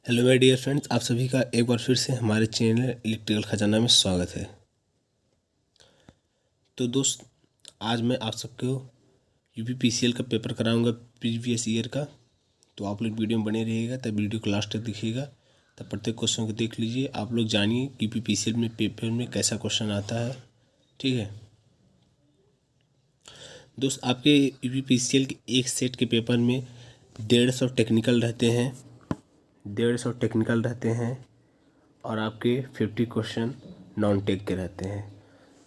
Hello my dear friends, आप सभी का एक बार फिर से हमारे चैनल इलेक्ट्रिकल खजाना में स्वागत है। तो दोस्त, आज मैं आप सबको यूपीपीसीएल का पेपर कराऊंगा प्रीवियस ईयर का। तो आप लोग वीडियो में बने रहिएगा, तब वीडियो को लास्ट तक देखिएगा, तब प्रत्येक क्वेश्चन को देख लीजिए। आप लोग जानिए यूपीपीसीएल में पेपर में कैसा क्वेश्चन आता है। ठीक है दोस्त, आपके यूपीपीसीएल के एक सेट के पेपर में 150 टेक्निकल रहते हैं, 150 टेक्निकल रहते हैं और आपके 50 क्वेश्चन नॉन टेक के रहते हैं।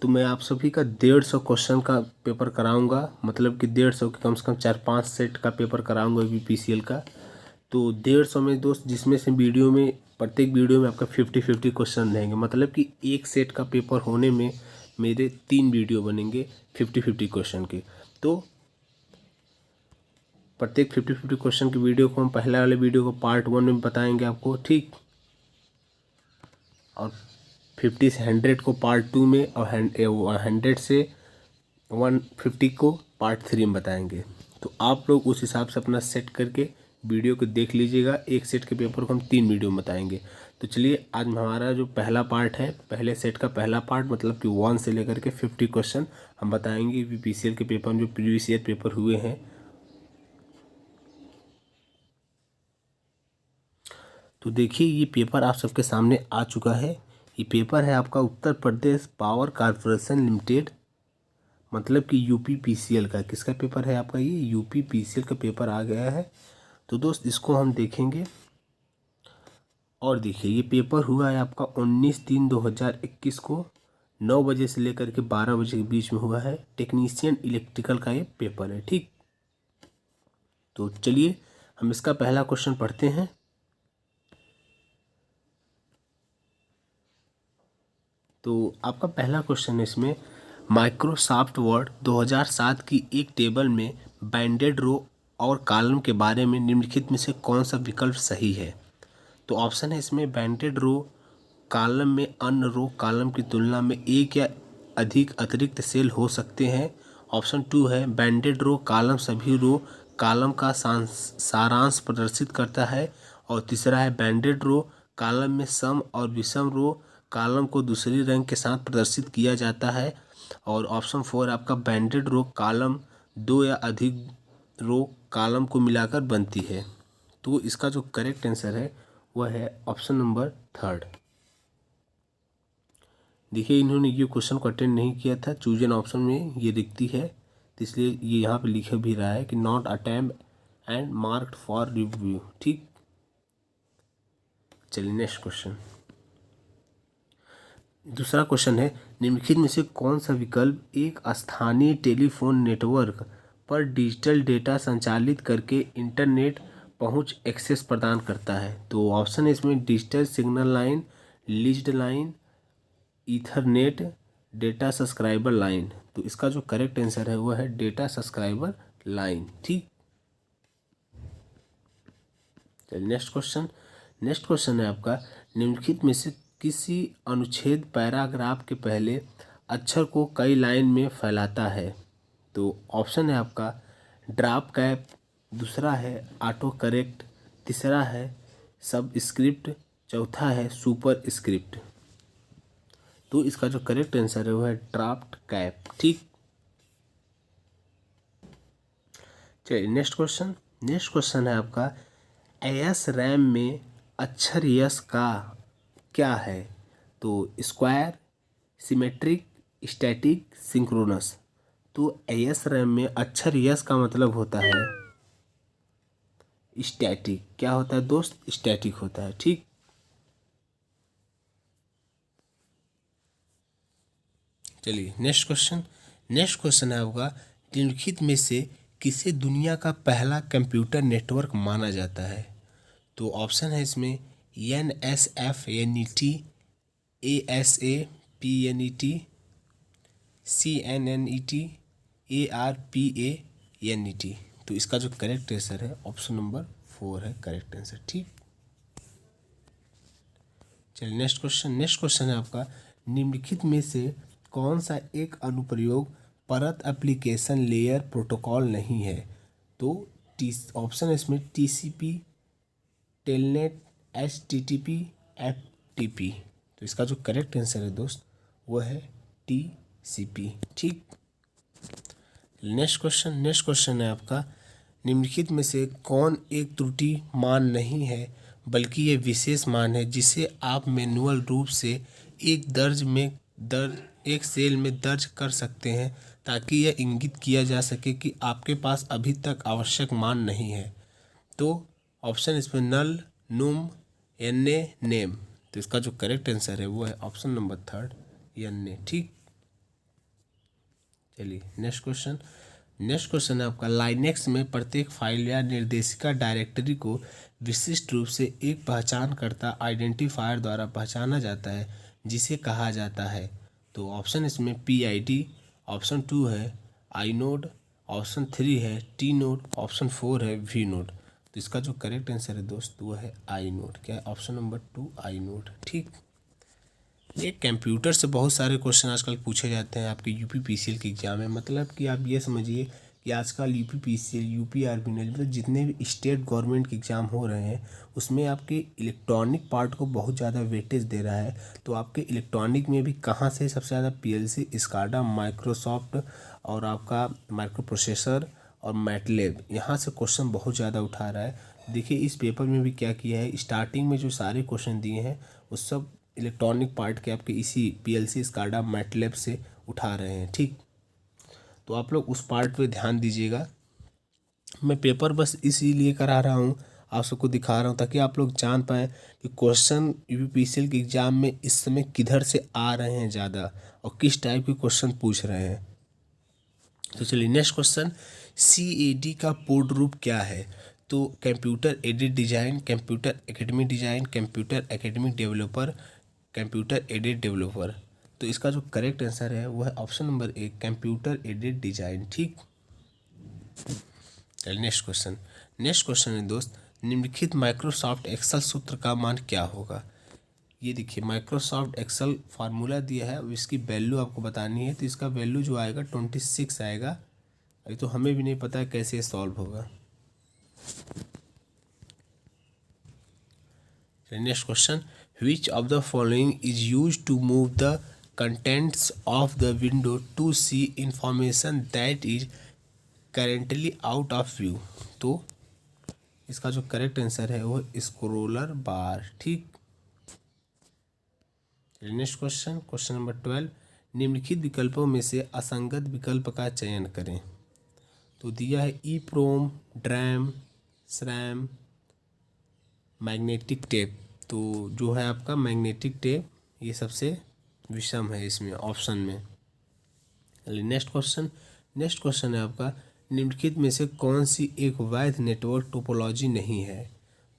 तो मैं आप सभी का 150 क्वेश्चन का पेपर कराऊंगा, मतलब कि 150 के कम से कम 4-5 सेट का पेपर कराऊंगा यूपीपीसीएल का। तो 150 में दोस्त, जिसमें से वीडियो में प्रत्येक वीडियो में आपका 50-50 क्वेश्चन रहेंगे, मतलब कि एक सेट का पेपर होने में मेरे 3 वीडियो बनेंगे 50-50 क्वेश्चन के। तो प्रत्येक 50-50 क्वेश्चन की वीडियो को हम पहले वाले वीडियो को पार्ट 1 में बताएंगे आपको, ठीक। और 50 से 100 को पार्ट 2 में और 100 से 150 को पार्ट 3 में बताएंगे। तो आप लोग उस हिसाब से अपना सेट करके वीडियो को देख लीजिएगा। एक सेट के पेपर को हम 3 वीडियो में बताएंगे। तो चलिए, आज हमारा जो पहला पार्ट है, पहले सेट का पहला पार्ट, मतलब कि 1 से लेकर के 50 क्वेश्चन हम बताएंगे यूपीपीसीएल के पेपर में जो प्रीवियस ईयर पेपर हुए हैं। तो देखिए, ये पेपर आप सबके सामने आ चुका है। ये पेपर है आपका Uttar Pradesh power corporation limited, मतलब कि यूपीपीसीएल का। किसका पेपर है आपका? ये यूपीपीसीएल का पेपर आ गया है। तो दोस्त, इसको हम देखेंगे। और देखिए, ये पेपर हुआ है आपका 19/3/2021 को 9 बजे से लेकर के 12 बजे के बीच में हुआ है। टेक्नीशियन इलेक्ट्रिकल का ये पेपर है, ठीक। तो चलिए, हम इसका पहला क्वेश्चन पढ़ते हैं। तो आपका पहला क्वेश्चन है इसमें, माइक्रोसॉफ्ट वर्ड 2007 की एक टेबल में बैंडेड रो और कॉलम के बारे में निम्नलिखित में से कौन सा विकल्प सही है? तो ऑप्शन है इसमें, बैंडेड रो कॉलम में अन्य रो कॉलम की तुलना में एक या अधिक अतिरिक्त सेल हो सकते हैं। ऑप्शन 2 है, बैंडेड रो कॉलम सभी रो कॉलम का सारांश प्रदर्शित करता है। और तीसरा है, बैंडेड रो कॉलम में सम और विषम रो कॉलम को दूसरी रंग के साथ प्रदर्शित किया जाता है। और ऑप्शन 4 आपका, बैंडेड रो कॉलम दो या अधिक रो कॉलम को मिलाकर बनती है। तो इसका जो करेक्ट आंसर है वह है ऑप्शन नंबर 3। देखिए, इन्होंने ये क्वेश्चन को अटेंड नहीं किया था, चूज एन ऑप्शन में ये दिखती है, तो इसलिए ये यहाँ पे लिखा भी रहा है कि not attempt and marked for review, ठीक। चलिए, नेक्स्ट क्वेश्चन। दूसरा क्वेश्चन है, निम्नलिखित में से कौन सा विकल्प एक स्थानीय टेलीफोन नेटवर्क पर डिजिटल डेटा संचालित करके इंटरनेट पहुंच एक्सेस प्रदान करता है? तो ऑप्शन है इसमें, digital signal line, leased line, Ethernet, data subscriber line. तो इसका जो करेक्ट आंसर है वह है डेटा सब्सक्राइबर लाइन, ठीक। चलिए, नेक्स्ट क्वेश्चन। नेक्स्ट क्वेश्चन है आपका, निम्नलिखित में से किसी अनुच्छेद पैराग्राफ के पहले अक्षर को कई लाइन में फैलाता है? तो ऑप्शन है आपका, ड्रॉप कैप, दूसरा है ऑटो करेक्ट, तीसरा है सब स्क्रिप्ट, चौथा है सुपर स्क्रिप्ट। तो इसका जो करेक्ट आंसर है वो है ड्राफ्ट कैप, ठीक। चलिए, नेक्स्ट क्वेश्चन। नेक्स्ट क्वेश्चन है आपका, एस रैम में अक्षर यस का क्या है? तो स्क्वायर, सिमेट्रिक, स्टैटिक, सिंक्रोनस। तो एस रैम में अक्षर यस का मतलब होता है स्टैटिक। क्या होता है दोस्त? स्टैटिक होता है, ठीक। चलिए, नेक्स्ट क्वेश्चन। नेक्स्ट क्वेश्चन है आपका, निम्नलिखित में से किसे दुनिया का पहला कंप्यूटर नेटवर्क माना जाता है? तो ऑप्शन है इसमें, NSFNET, ASAPNET, CNNET, ARPANET। तो इसका जो करेक्ट आंसर है ऑप्शन नंबर 4 है करेक्ट आंसर, ठीक। चलिए, नेक्स्ट क्वेश्चन। नेक्स्ट क्वेश्चन है आपका, निम्नलिखित में से कौन सा एक अनुप्रयोग परत एप्लीकेशन लेयर प्रोटोकॉल नहीं है? तो ऑप्शन है इसमें, TCP, टेलनेट, HTTP FTP। तो इसका जो करेक्ट आंसर है दोस्त वो है TCP। ठीक। नेक्स्ट क्वेश्चन है आपका, निम्नलिखित में से कौन एक त्रुटि मान नहीं है बल्कि ये विशेष मान है जिसे आप मैन्युअल रूप से एक सेल में दर्ज कर सकते हैं ताकि यह इंगित किया जा सके कि आपके पास अभी तक आवश्यक मान नहीं है। तो ऑप्शन इसमें नल, नुम, एन ए, नेम। तो इसका जो करेक्ट आंसर है वो है ऑप्शन नंबर 3 एन ए। ठीक। चलिए नेक्स्ट क्वेश्चन है आपका, लाइनेक्स में प्रत्येक फाइल या निर्देशिका डायरेक्टरी को विशिष्ट रूप से एक पहचानकर्ता आइडेंटिफायर द्वारा पहचाना जाता है जिसे कहा जाता है। तो ऑप्शन इसमें PID, ऑप्शन 2 है आइनोड, ऑप्शन 3 है टी नोड, ऑप्शन 4 है वी नोड। तो इसका जो करेक्ट आंसर है दोस्त वो है आइनोड। क्या है? Option number 2 inode. ठीक। ये कंप्यूटर से बहुत सारे क्वेश्चन आजकल पूछे जाते हैं आपके UPPCL के एग्जाम में। मतलब कि आप ये समझिए कि आजकल UPPCL, UPRB मतलब जितने भी स्टेट गवर्नमेंट के एग्ज़ाम हो रहे हैं उसमें आपके इलेक्ट्रॉनिक पार्ट को बहुत ज़्यादा वेटेज दे रहा है। तो आपके इलेक्ट्रॉनिक में भी कहाँ से सबसे ज़्यादा PLC, स्काडा, माइक्रोसॉफ्ट और आपका माइक्रो प्रोसेसर और मैटलेब, यहाँ से क्वेश्चन बहुत ज़्यादा उठा रहा है। देखिए इस पेपर में भी क्या किया है, स्टार्टिंग में जो सारे क्वेश्चन दिए हैं वो सब इलेक्ट्रॉनिक पार्ट के आपके इसी PLC, स्काडा, मैटलेब से उठा रहे हैं। ठीक। तो आप लोग उस पार्ट पे ध्यान दीजिएगा। मैं पेपर बस इसीलिए करा रहा हूँ, आप सबको दिखा रहा हूँ ताकि आप लोग जान पाएँ कि क्वेश्चन UPPCL के एग्ज़ाम में इस समय किधर से आ रहे हैं ज़्यादा और किस टाइप के क्वेश्चन पूछ रहे हैं। तो चलिए नेक्स्ट क्वेश्चन, CAD का पूर्ण रूप क्या है? तो computer aided design, computer academic design, computer academic developer, computer aided developer. तो इसका जो करेक्ट आंसर है वो है option number 1 computer aided design. ठीक। चलिए नेक्स्ट क्वेश्चन है दोस्त, निम्नलिखित माइक्रोसॉफ्ट एक्सेल सूत्र का मान क्या होगा? ये देखिए माइक्रोसॉफ्ट एक्सेल फार्मूला दिया है, अब इसकी वैल्यू आपको बतानी है। तो इसका वैल्यू जो आएगा 26 आएगा। अभी तो हमें भी नहीं पता है कैसे सॉल्व होगा। Next question, which of the following is use to move the contents of the window to see information that is currently out of view? तो इसका जो करेक्ट आंसर है वो स्क्रोलर बार। ठीक। नेक्स्ट क्वेश्चन नंबर 12, निम्नलिखित विकल्पों में से असंगत विकल्प का चयन करें। तो दिया है EEPROM, DRAM, SRAM, magnetic tape. तो जो है आपका मैग्नेटिक टेप ये सबसे विषम है इसमें ऑप्शन में। नेक्स्ट क्वेश्चन है आपका, निम्नलिखित में से कौन सी एक वैध नेटवर्क टोपोलॉजी नहीं है?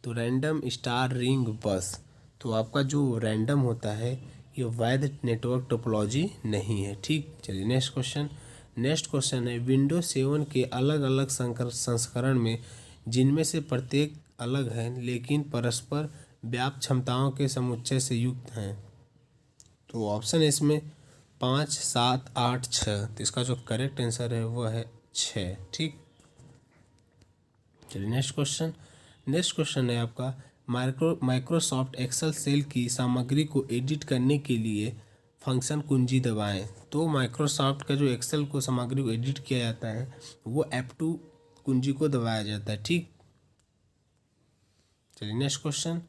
तो रैंडम, स्टार, रिंग, बस। तो आपका जो रैंडम होता है ये वैध नेटवर्क टोपोलॉजी नहीं है। ठीक। चलिए नेक्स्ट क्वेश्चन है, विंडोज 7 के अलग अलग संस्करण में जिनमें से प्रत्येक अलग है लेकिन परस्पर व्याप्त क्षमताओं के समुच्चय से युक्त हैं। तो ऑप्शन है इसमें 5, 7, 8, 6। तो इसका जो करेक्ट आंसर है वो है 6। ठीक। चलिए नेक्स्ट क्वेश्चन है आपका, माइक्रोसॉफ्ट एक्सेल सेल की सामग्री को एडिट करने के लिए फंक्शन कुंजी दबाएं। तो माइक्रोसॉफ्ट का जो एक्सेल को सामग्री को एडिट किया जाता है वो F2 कुंजी को दबाया जाता है। ठीक। चलिए नेक्स्ट क्वेश्चन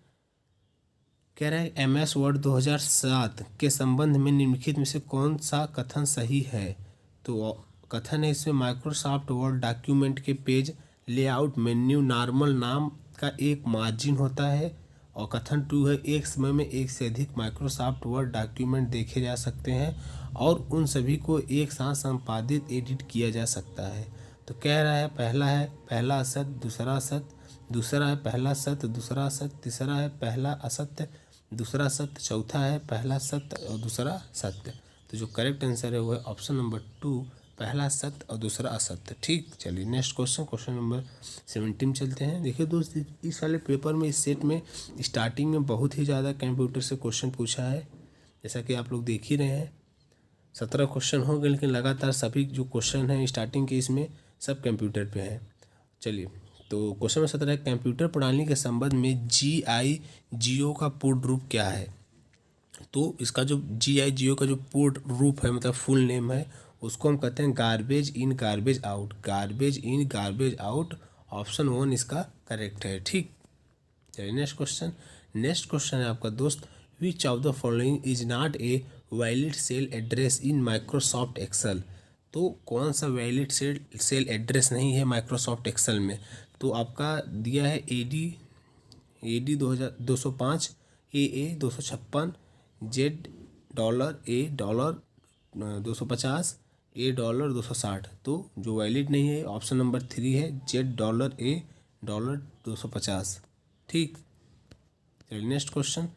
कह रहा है MS वर्ड 2007 के संबंध में निम्नलिखित में से कौन सा कथन सही है? तो कथन है इसमें माइक्रोसॉफ्ट वर्ड डॉक्यूमेंट के पेज लेआउट मेन्यू नॉर्मल नाम का एक मार्जिन होता है। और कथन 2 है एक समय में एक से अधिक माइक्रोसॉफ्ट वर्ड डॉक्यूमेंट देखे जा सकते हैं और उन सभी को एक साथ संपादित एडिट किया जा सकता है। तो कह रहा है पहला असत्य, दूसरा असत्य, दूसरा है पहला सत्य, दूसरा असत्य, तीसरा है पहला असत्य, दूसरा सत्य, चौथा है पहला सत्य और दूसरा सत्य। तो जो करेक्ट आंसर है वो है ऑप्शन नंबर 2 पहला सत्य और दूसरा असत्य। ठीक। चलिए नेक्स्ट क्वेश्चन नंबर 17 में चलते हैं। देखिए दोस्त इस वाले पेपर में, इस सेट में स्टार्टिंग में बहुत ही ज़्यादा कंप्यूटर से क्वेश्चन पूछा है, जैसा कि आप लोग देख ही रहे हैं। 17 क्वेश्चन हो गए लेकिन लगातार सभी जो क्वेश्चन हैं स्टार्टिंग के इसमें सब कंप्यूटर पे हैं। चलिए तो क्वेश्चन नंबर 17 है, कंप्यूटर प्रणाली के संबंध में GIGO का पूर्ण रूप क्या है? तो इसका जो GIGO का जो पूर्ण रूप है, मतलब फुल नेम है, उसको हम कहते हैं garbage in garbage out. Garbage in garbage out, option 1 इसका करेक्ट है। ठीक, चलिए नेक्स्ट क्वेश्चन। नेक्स्ट क्वेश्चन है आपका दोस्त, which of the following is not a valid cell address in Microsoft Excel? तो कौन सा वैलिड सेल एड्रेस नहीं है माइक्रोसॉफ्ट एक्सेल में? तो आपका दिया है AD 205, AA 256, $A $250, $A$260। तो जो वैलिड नहीं है ऑप्शन नंबर 3 है, $A$250। ठीक, चलिए नेक्स्ट क्वेश्चन।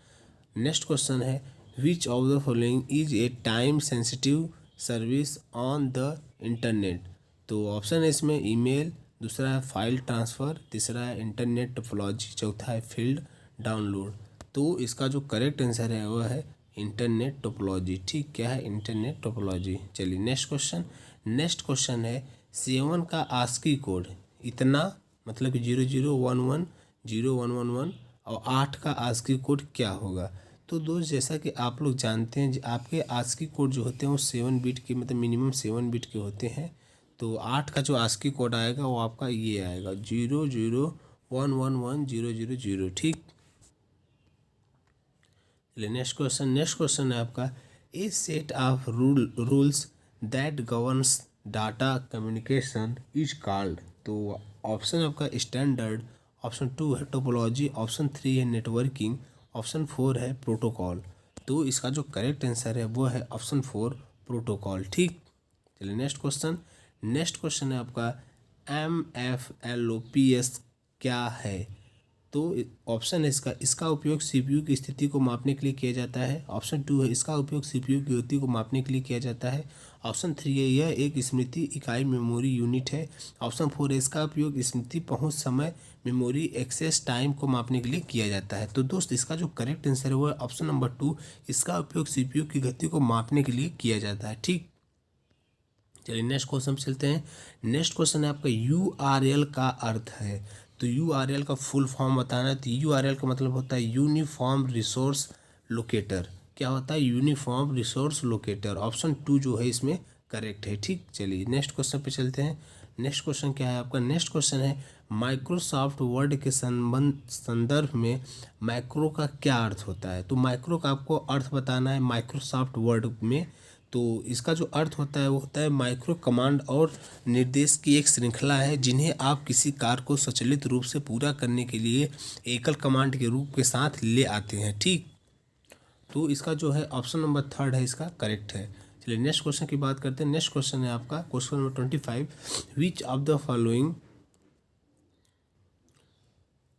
नेक्स्ट क्वेश्चन है, विच of the following is a time sensitive service on the internet? तो ऑप्शन है इसमें ईमेल, दूसरा है फाइल ट्रांसफ़र, तीसरा है इंटरनेट टोपोलॉजी, चौथा है फील्ड डाउनलोड। तो इसका जो करेक्ट आंसर है वह है इंटरनेट टोपोलॉजी। ठीक, क्या है? Internet topology. चलिए नेक्स्ट क्वेश्चन। नेक्स्ट क्वेश्चन है, 7 का आस्की कोड इतना, मतलब कि 00110111, और 8 का आस्की कोड क्या होगा? तो दोस्त जैसा कि आप लोग जानते हैं, आपके आस्की कोड जो होते हैं वो 7 बिट के, मतलब मिनिमम 7 बिट के होते हैं। तो 8 का जो आस्की कोड आएगा वो आपका ये आएगा 00111000। ठीक, चलिए नेक्स्ट क्वेश्चन। नेक्स्ट क्वेश्चन है आपका, a set of rules that governs data communication is called? तो ऑप्शन आपका स्टैंडर्ड, ऑप्शन 2 है टोपोलॉजी, ऑप्शन 3 है नेटवर्किंग, ऑप्शन 4 है प्रोटोकॉल। तो इसका जो करेक्ट आंसर है वो है ऑप्शन 4 प्रोटोकॉल। ठीक, चलिए नेक्स्ट क्वेश्चन। नेक्स्ट क्वेश्चन है आपका, MFLOPS क्या है? तो ऑप्शन है इसका उपयोग CPU की स्थिति को मापने के लिए किया जाता है। ऑप्शन 2 है इसका उपयोग CPU की गति को मापने के लिए किया जाता है। ऑप्शन 3 है यह एक स्मृति इकाई मेमोरी यूनिट है। ऑप्शन 4 है इसका उपयोग स्मृति पहुंच समय मेमोरी एक्सेस टाइम को मापने के लिए किया जाता है। तो दोस्त इसका जो करेक्ट आंसर है वो है ऑप्शन नंबर 2, इसका उपयोग CPU की गति को मापने के लिए किया जाता है। ठीक, चलिए नेक्स्ट क्वेश्चन चलते हैं। नेक्स्ट क्वेश्चन है आपका, URL का अर्थ है। तो URL का फुल फॉर्म बताना है। तो URL का मतलब होता है यूनिफॉर्म रिसोर्स लोकेटर। क्या होता है? Uniform resource locator. ऑप्शन 2 जो है इसमें करेक्ट है। ठीक, चलिए नेक्स्ट क्वेश्चन पे चलते हैं। नेक्स्ट क्वेश्चन क्या है आपका? नेक्स्ट क्वेश्चन है, माइक्रोसॉफ्ट वर्ड के संदर्भ में मैक्रो का क्या अर्थ होता है? तो मैक्रो का आपको अर्थ बताना है माइक्रोसॉफ्ट वर्ड में। तो इसका जो अर्थ होता है वो होता है माइक्रो कमांड और निर्देश की एक श्रृंखला है जिन्हें आप किसी कार्य को स्वचालित रूप से पूरा करने के लिए एकल कमांड के रूप के साथ ले आते हैं। ठीक, तो इसका जो है ऑप्शन नंबर 3 है इसका करेक्ट है। चलिए नेक्स्ट क्वेश्चन की बात करते हैं। नेक्स्ट क्वेश्चन है आपका question number 25, which of the following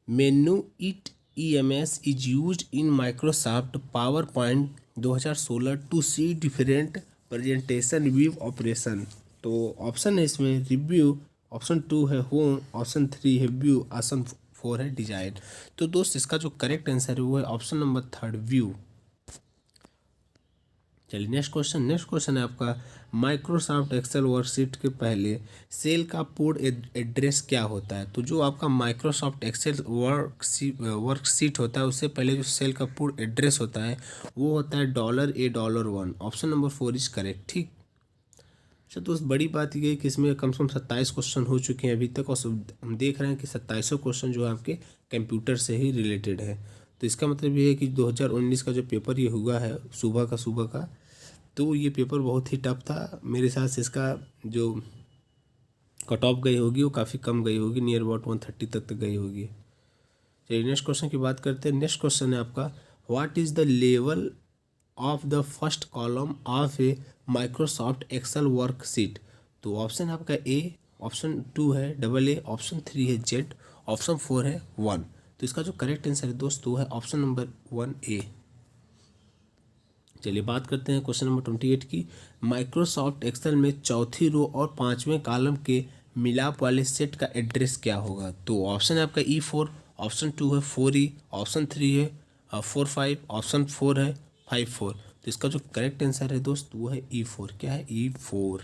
menu it EMS is used in Microsoft power point 2016 to see different presentation review operation? तो ऑप्शन है इसमें रिव्यू, ऑप्शन 2 है होम, ऑप्शन 3 है व्यू, ऑप्शन 4 है डिजाइन। तो दोस्त इसका जो करेक्ट आंसर है वो है ऑप्शन नंबर 3 व्यू। चलिए नेक्स्ट क्वेश्चन। नेक्स्ट क्वेश्चन है आपका, माइक्रोसॉफ्ट एक्सेल वर्कशीट के पहले सेल का पूर्ण एड्रेस क्या होता है? तो जो आपका माइक्रोसॉफ्ट एक्सेल वर्कशीट होता है उससे पहले जो सेल का पूर्ण एड्रेस होता है वो होता है $A$1। Option number 4 is correct. ठीक, अच्छा दोस्त बड़ी बात ये है कि इसमें कम से कम 27 क्वेश्चन हो चुके हैं अभी तक, और हम देख रहे हैं कि 27 क्वेश्चन जो है आपके कंप्यूटर से ही रिलेटेड है। तो इसका मतलब ये है कि 2019 का जो पेपर ये हुआ है सुबह का, तो ये पेपर बहुत ही टफ था। मेरे हिसाब से इसका जो कट ऑफ गई होगी वो काफ़ी कम गई होगी, नियर अबाउट 130 तक गई होगी। चलिए नेक्स्ट क्वेश्चन की बात करते हैं। नेक्स्ट क्वेश्चन है आपका, what is the level of the first column of a Microsoft Excel worksheet? तो ऑप्शन आपका ए, ऑप्शन 2 है AA, ऑप्शन 3 है Z, ऑप्शन 4 है 1। तो इसका जो करेक्ट आंसर है दोस्तों है ऑप्शन नंबर 1A। चलिए बात करते हैं क्वेश्चन नंबर 28 की। माइक्रोसॉफ्ट एक्सेल में चौथी रो और 5वें कॉलम के मिलाप वाले सेट का एड्रेस क्या होगा? तो ऑप्शन है आपका E4, ऑप्शन 2 है 4E, ऑप्शन 3 है 4-5, ऑप्शन 4 है 5-4। तो इसका जो करेक्ट आंसर है दोस्त वो है E4। क्या है? E4।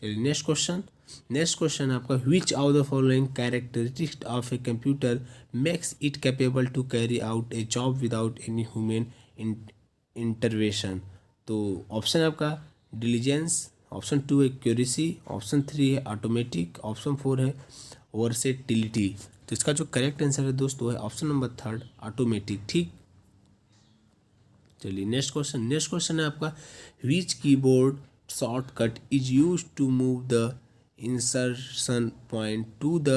चलिए नेक्स्ट क्वेश्चन। नेक्स्ट क्वेश्चन आपका which of the following characteristics of a computer makes it capable to carry out a job without any human intervention. तो ऑप्शन है आपका डिलीजेंस, ऑप्शन 2 है क्यूरेसी, ऑप्शन 3 है ऑटोमेटिक, ऑप्शन 4 है versatility. तो इसका जो करेक्ट आंसर है दोस्तों है ऑप्शन नंबर 3 ऑटोमेटिक। ठीक, चलिए नेक्स्ट क्वेश्चन है आपका which keyboard shortcut is use to move the insertion point to the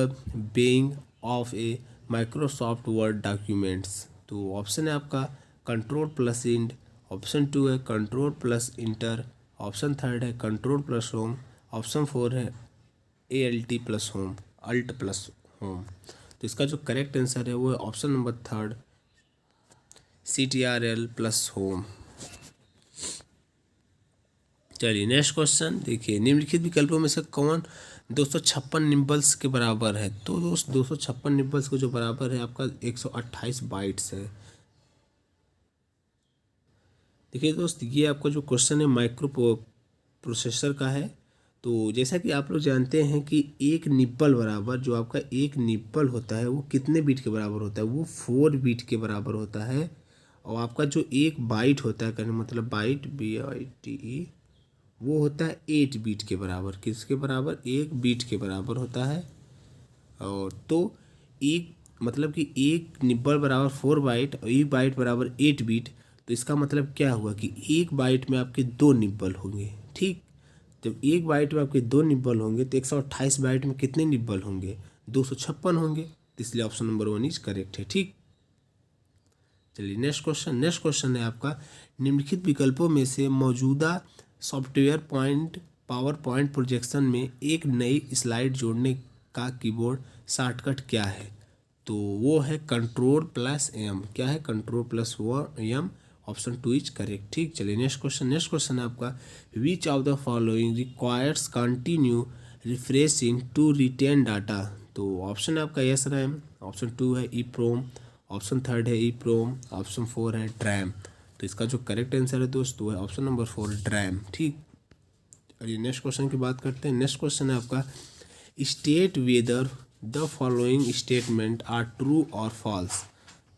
being of a Microsoft Word documents. तो ऑप्शन है आपका कंट्रोल प्लस इंड, ऑप्शन 2 है कंट्रोल प्लस इंटर, ऑप्शन 3 है control plus home, option 4 है ALT plus home, alt plus home. तो इसका जो correct answer है वो है option number 3 CTRL plus home. चलिए नेक्स्ट क्वेश्चन देखिए, निम्नलिखित विकल्पों में से कौन 256 निम्बल्स के बराबर है। तो दोस्त 256 निम्बल्स को जो बराबर है आपका 128 बाइट्स है। देखिए दोस्त ये आपका जो क्वेश्चन है माइक्रो प्रोसेसर का है। तो जैसा कि आप लोग जानते हैं कि एक निप्पल बराबर जो आपका एक निप्पल होता है वो कितने बीट के बराबर होता है, वो 4 बीट के बराबर होता है। और आपका जो एक बाइट होता है, कहने मतलब बाइट BITE, वो होता है 8 बीट के बराबर। किसके बराबर? 1 बीट के बराबर होता है। और तो एक मतलब कि एक निब्बल बराबर 4 बाइट और एक बाइट बराबर 8 बीट। तो इसका मतलब क्या हुआ कि एक बाइट में आपके 2 निब्बल होंगे। ठीक, जब एक बाइट में आपके 2 निब्बल होंगे तो 128 बाइट में कितने निब्बल होंगे? 256 होंगे। तो इसलिए ऑप्शन नंबर 1 इज करेक्ट है। ठीक, चलिए नेक्स्ट क्वेश्चन है आपका निम्नलिखित विकल्पों में से मौजूदा सॉफ्टवेयर पावर पॉइंट प्रोजेक्शन में एक नई स्लाइड जोड़ने का कीबोर्ड शॉर्टकट क्या है। तो वो है कंट्रोल प्लस एम। क्या है? Control plus M. Option 2 is correct. ठीक, चलिए नेक्स्ट क्वेश्चन है आपका which of the following requires continue refreshing to retain data. तो ऑप्शन है आपका यस रैम, ऑप्शन 2 है EEPROM, ऑप्शन 3 है EEPROM, ऑप्शन 4 है ड्रैम। तो इसका जो करेक्ट आंसर है दोस्तों है ऑप्शन नंबर 4 ड्रैम। ठीक, चलिए नेक्स्ट क्वेश्चन की बात करते हैं। नेक्स्ट क्वेश्चन है आपका state whether the following statement are true और फॉल्स।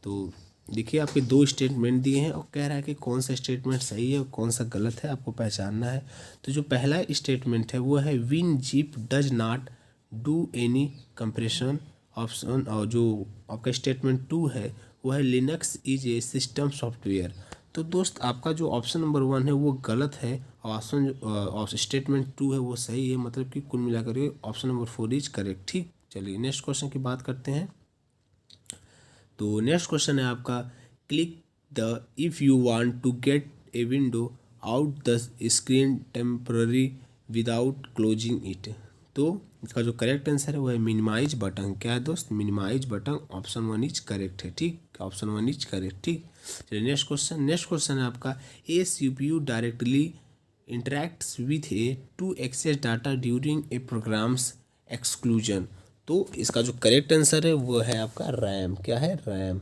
तो देखिए आपके 2 स्टेटमेंट दिए हैं और कह रहा है कि कौन सा स्टेटमेंट सही है और कौन सा गलत है, आपको पहचानना है। तो जो पहला स्टेटमेंट है वो है WinZip does not do any compression option. और जो आपका स्टेटमेंट 2 है वो है Linux is a system software. तो दोस्त आपका जो ऑप्शन नंबर 1 है वो गलत है और ऑप्शन स्टेटमेंट 2 है वो सही है। मतलब कि कुल मिलाकर के ऑप्शन नंबर 4 इज करेक्ट। ठीक, चलिए नेक्स्ट क्वेश्चन की बात करते हैं। तो नेक्स्ट क्वेश्चन है आपका click the if you want to get a window out the screen temporary without closing it. तो इसका जो करेक्ट आंसर है वो है मिनिमाइज बटन। क्या है दोस्त? Minimise button. Option 1 is correct है। ठीक, ऑप्शन 1 इज करेक्ट। ठीक, चलिए नेक्स्ट क्वेश्चन है आपका a CPU directly interacts with a to access data during a programs exclusion. तो इसका जो करेक्ट आंसर है वो है आपका रैम। क्या है? रैम।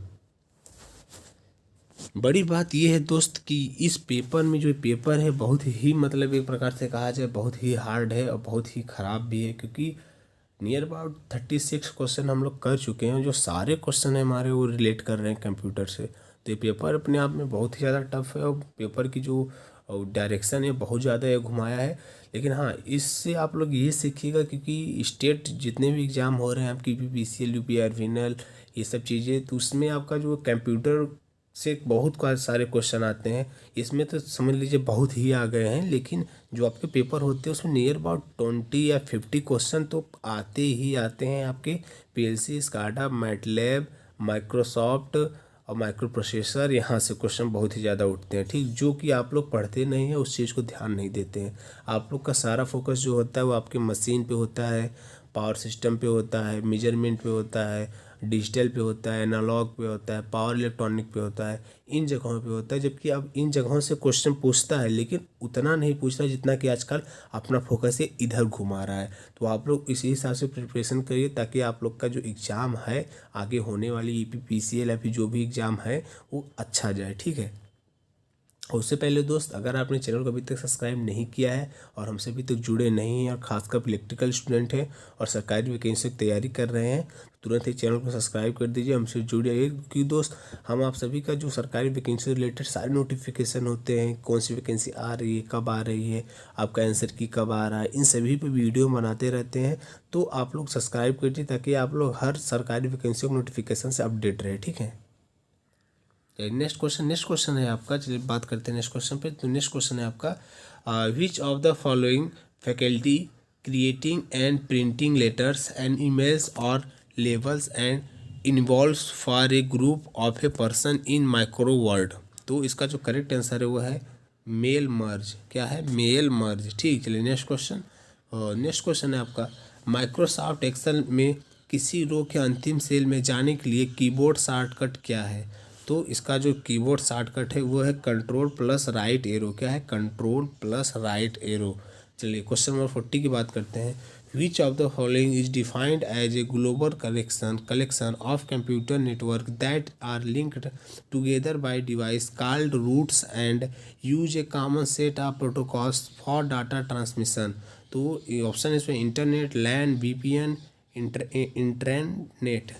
बड़ी बात यह है दोस्त कि इस पेपर में जो पेपर है बहुत ही मतलब एक प्रकार से कहा जाए बहुत ही हार्ड है और बहुत ही ख़राब भी है, क्योंकि नियर अबाउट 36 क्वेश्चन हम लोग कर चुके हैं। जो सारे क्वेश्चन हैं हमारे वो रिलेट कर रहे हैं कंप्यूटर से। तो ये पेपर अपने आप में बहुत ही ज़्यादा टफ है और पेपर की जो डायरेक्शन है बहुत ज़्यादा ये घुमाया है। लेकिन हाँ, इससे आप लोग ये सीखिएगा क्योंकि स्टेट जितने भी एग्ज़ाम हो रहे हैं आपकी PPCL UPR फाइनल ये सब चीज़ें, तो उसमें आपका जो कंप्यूटर से बहुत सारे क्वेश्चन आते हैं। इसमें तो समझ लीजिए बहुत ही आ गए हैं, लेकिन जो आपके पेपर होते हैं उसमें नियर अबाउट 20 या 50 क्वेश्चन तो आते ही आते हैं आपके PLC, SCADA, MATLAB, माइक्रोसॉफ्ट और माइक्रो प्रोसेसर। यहाँ से क्वेश्चन बहुत ही ज़्यादा उठते हैं। ठीक, जो कि आप लोग पढ़ते नहीं हैं, उस चीज़ को ध्यान नहीं देते हैं। आप लोग का सारा फोकस जो होता है वो आपके मशीन पे होता है, पावर सिस्टम पे होता है, मेजरमेंट पे होता है, डिजिटल पे होता है, एनालॉग पे होता है, पावर इलेक्ट्रॉनिक पे होता है, इन जगहों पे होता है। जबकि अब इन जगहों से क्वेश्चन पूछता है लेकिन उतना नहीं पूछता जितना कि आजकल अपना फोकस ये इधर घुमा रहा है। तो आप लोग इसी हिसाब से प्रिपरेशन करिए ताकि आप लोग का जो एग्ज़ाम है आगे होने वाली PPCL या फिर जो भी एग्ज़ाम है वो अच्छा जाए। ठीक है, उससे पहले दोस्त, अगर आपने चैनल को अभी तक सब्सक्राइब नहीं किया है और हमसे अभी तक जुड़े नहीं हैं और खासकर इलेक्ट्रिकल स्टूडेंट हैं और सरकारी वैकेंसी की तैयारी कर रहे हैं, तो तुरंत ही चैनल को सब्सक्राइब कर दीजिए, हमसे जुड़िए। क्योंकि दोस्त, हम आप सभी का जो सरकारी वैकेंसी से रिलेटेड सारे नोटिफिकेशन होते हैं, कौन सी वैकेंसी आ रही है, कब आ रही है, आपका आंसर की कब आ रहा है, इन सभी पे वीडियो बनाते रहते हैं। तो आप लोग सब्सक्राइब कीजिए ताकि आप लोग हर सरकारी वैकेंसी को नोटिफिकेशन से अपडेट रहे, ठीक है। नेक्स्ट क्वेश्चन है आपका, चलिए बात करते हैं नेक्स्ट क्वेश्चन पे। तो नेक्स्ट क्वेश्चन है आपका, which of the following faculty creating and printing letters and emails और labels and involves for a group of a person in micro word. तो इसका जो करेक्ट आंसर है वो है मेल मर्ज। क्या है? Mail merge. ठीक, चलिए नेक्स्ट क्वेश्चन। नेक्स्ट क्वेश्चन है आपका, माइक्रोसॉफ्ट एक्सेल में किसी रो के अंतिम सेल में जाने के लिए कीबोर्ड शॉर्टकट क्या है? तो इसका जो कीबोर्ड शॉर्टकट है वो है कंट्रोल प्लस राइट एरो। क्या है? Control plus right arrow. चलिए क्वेश्चन नंबर 40 की बात करते हैं। Which of the following is defined as a global collection of computer network that are linked together by device called routes and use a common set of protocols for data transmission. तो ये option है इसमें internet, लैन, VPN, internet.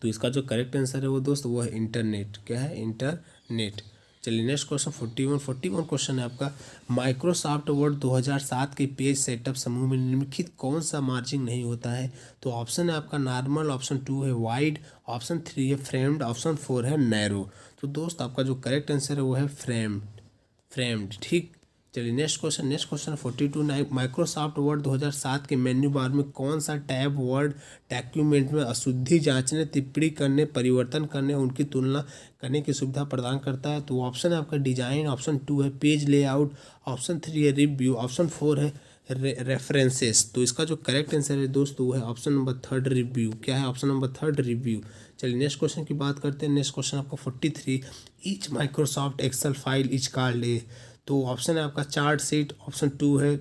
तो इसका जो correct answer है वो दोस्त वो है इंटरनेट। क्या है? इंटरनेट। चलिए नेक्स्ट क्वेश्चन 41 क्वेश्चन है आपका, माइक्रोसॉफ्ट वर्ड 2007 के पेज सेटअप समूह में निम्नलिखित कौन सा मार्जिन नहीं होता है? तो ऑप्शन है आपका नॉर्मल, ऑप्शन 2 है वाइड, ऑप्शन 3 है फ्रेम्ड, ऑप्शन 4 है नैरो। तो दोस्त आपका जो करेक्ट आंसर है वो है फ्रेम्ड। ठीक, चलिए नेक्स्ट क्वेश्चन 42, माइक्रोसॉफ्ट वर्ड 2007 के मेन्यू बार में कौन सा टैब वर्ड डॉक्यूमेंट में अशुद्धि जांचने, टिप्पणी करने, परिवर्तन करने, उनकी तुलना करने की सुविधा प्रदान करता है? तो ऑप्शन है आपका डिजाइन, ऑप्शन 2 है पेज लेआउट, ऑप्शन 3 है रिव्यू, ऑप्शन 4 है रेफरेंसेस। तो इसका जो करेक्ट आंसर है दोस्त वो है ऑप्शन नंबर 3 रिव्यू। क्या है? Option number 3 review. चलिए नेक्स्ट क्वेश्चन की बात करते हैं। नेक्स्ट क्वेश्चन आपका 43, each Microsoft Excel file is called a. तो ऑप्शन है आपका चार्ट शीट, ऑप्शन 2 है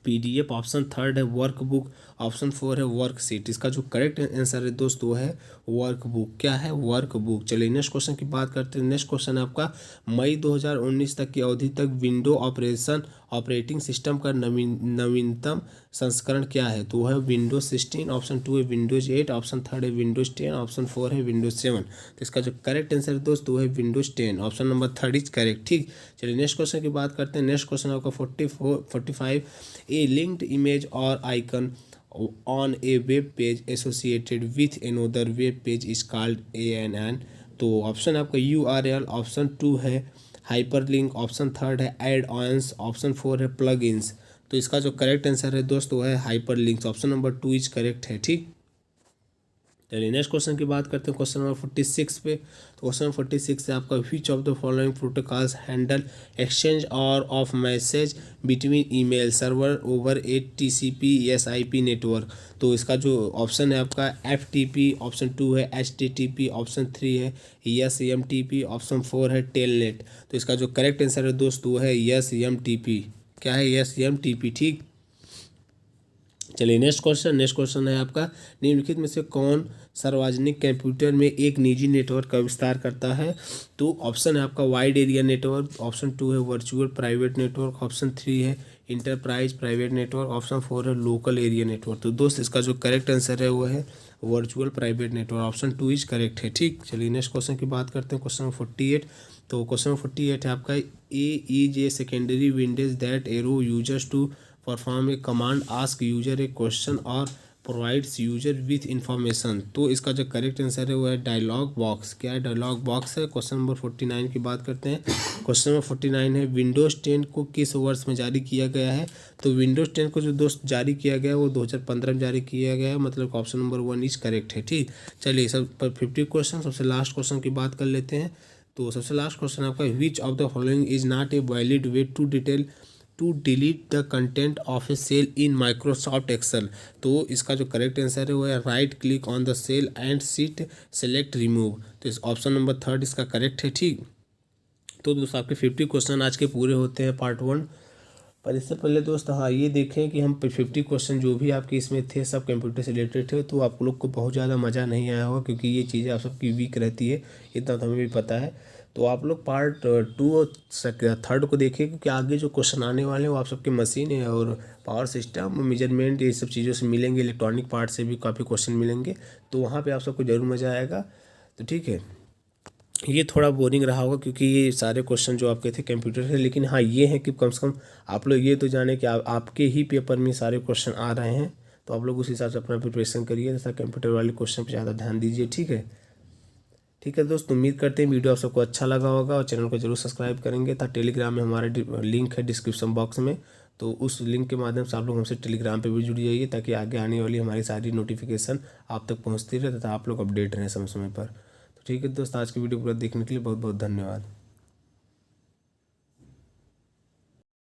PDF, ऑप्शन 3 है वर्कबुक, ऑप्शन 4 है वर्कशीट। इसका जो करेक्ट आंसर है दोस्त वो है वर्कबुक। क्या है? वर्कबुक। चलिए नेक्स्ट क्वेश्चन की बात करते हैं। नेक्स्ट क्वेश्चन है आपका, मई 2019 तक की अवधि तक विंडो ऑपरेटिंग सिस्टम का नवीनतम संस्करण क्या है? तो वो है विंडोज 16, ऑप्शन 2 है विंडोज 8, ऑप्शन 3 है विंडोज 10, ऑप्शन 4 है विंडोज 7। तो इसका जो करेक्ट आंसर है दोस्त वो है Windows 10, option number 3 is correct. ठीक, चलिए नेक्स्ट क्वेश्चन की बात करते हैं। नेक्स्ट क्वेश्चन आपका 45, ए लिंक्ड इमेज और icon on a web page associated with another web page is called ANN। तो ऑप्शन आपका URL, ऑप्शन 2 है हाइपरलिंक, ऑप्शन 3 है एड ऑन्स, ऑप्शन 4 है प्लग इन्स। तो इसका जो करेक्ट आंसर है दोस्त वो है hyperlinks, option number 2 is correct है। ठीक, चलिए नेक्स्ट क्वेश्चन की बात करते हैं क्वेश्चन नंबर 46 पे। तो क्वेश्चन नंबर 46 से आपका which of the following protocols handle exchange और of message between email server over a TCP SIP network. तो इसका जो ऑप्शन है आपका FTP, ऑप्शन 2 है HTTP, ऑप्शन 3 है SMTP, ऑप्शन 4 है टेलनेट। तो इसका जो करेक्ट आंसर है दोस्त वो है SMTP। क्या है? SMTP। ठीक, चलिए नेक्स्ट क्वेश्चन है आपका, निम्नलिखित में से कौन सार्वजनिक कंप्यूटर में एक निजी नेटवर्क का विस्तार करता है? तो ऑप्शन है आपका वाइड एरिया नेटवर्क, ऑप्शन 2 है वर्चुअल प्राइवेट नेटवर्क, ऑप्शन 3 है इंटरप्राइज प्राइवेट नेटवर्क, ऑप्शन 4 है लोकल एरिया नेटवर्क। तो दोस्त इसका जो करेक्ट आंसर है वो है virtual private network, option 2 is correct है। ठीक, चलिए नेक्स्ट क्वेश्चन की बात करते हैं क्वेश्चन 48। तो क्वेश्चन 48 है आपका, a is a secondary windows that arrow users to perform a command, ask user a question और प्रोवाइड्स यूजर विथ इंफॉर्मेशन। तो इसका जो करेक्ट आंसर है वो है डायलॉग बॉक्स। क्या है? डायलॉग बॉक्स है। क्वेश्चन नंबर 49 की बात करते हैं। क्वेश्चन नंबर 49 है, विंडोज़ 10 को किस वर्ष में जारी किया गया है? तो विंडोज़ 10 को जो दोस्त जारी किया गया है वो 2015 में जारी किया गया है, मतलब ऑप्शन नंबर 1 इज करेक्ट है। ठीक, चलिए सब पर 50 क्वेश्चन, सबसे लास्ट क्वेश्चन की बात कर लेते हैं। तो सबसे लास्ट क्वेश्चन आपका, which of the following is not a valid way to delete the content of a cell in Microsoft Excel? तो इसका जो करेक्ट आंसर है वो है right click on the cell and seat select remove. तो इस option number 3 इसका correct है। ठीक, तो दोस्तों आपके 50 क्वेश्चन आज के पूरे होते हैं पार्ट 1। पर इससे पहले दोस्त हाँ ये देखें कि हम 50 क्वेश्चन जो भी आपके इसमें थे सब कंप्यूटर से रिलेटेड थे, तो आप लोग को बहुत ज़्यादा मज़ा नहीं आया होगा क्योंकि ये चीज़ें आप सबकी वीक रहती है, इतना तो हमें भी पता है। तो आप लोग पार्ट 2 और 3rd को देखिए, क्योंकि आगे जो क्वेश्चन आने वाले हैं वो आप सबके मशीन है और पावर सिस्टम, मेजरमेंट, ये सब चीज़ों से मिलेंगे। इलेक्ट्रॉनिक पार्ट से भी काफ़ी क्वेश्चन मिलेंगे, तो वहाँ पे आप सबको ज़रूर मज़ा आएगा। तो ठीक है, ये थोड़ा बोरिंग रहा होगा क्योंकि ये सारे क्वेश्चन जो आपके थे कंप्यूटर से, लेकिन हाँ ये है कि कम से कम आप लोग ये तो जाने कि आपके ही पेपर में सारे क्वेश्चन आ रहे हैं, तो आप लोग उस हिसाब से अपना प्रिपरेशन करिए तथा कंप्यूटर वाले क्वेश्चन पर ज़्यादा ध्यान दीजिए। ठीक है दोस्त, उम्मीद करते हैं वीडियो आप सबको अच्छा लगा होगा और चैनल को जरूर सब्सक्राइब करेंगे। तथा टेलीग्राम में हमारा लिंक है डिस्क्रिप्शन बॉक्स में, तो उस लिंक के माध्यम से आप लोग हमसे टेलीग्राम पे भी जुड़ जाइए, ताकि आगे आने वाली हमारी सारी नोटिफिकेशन आप तक पहुंचती रहे तथा आप लोग अपडेट रहें समय समय पर। तो ठीक है दोस्त, आज की वीडियो पूरा देखने के लिए बहुत बहुत धन्यवाद।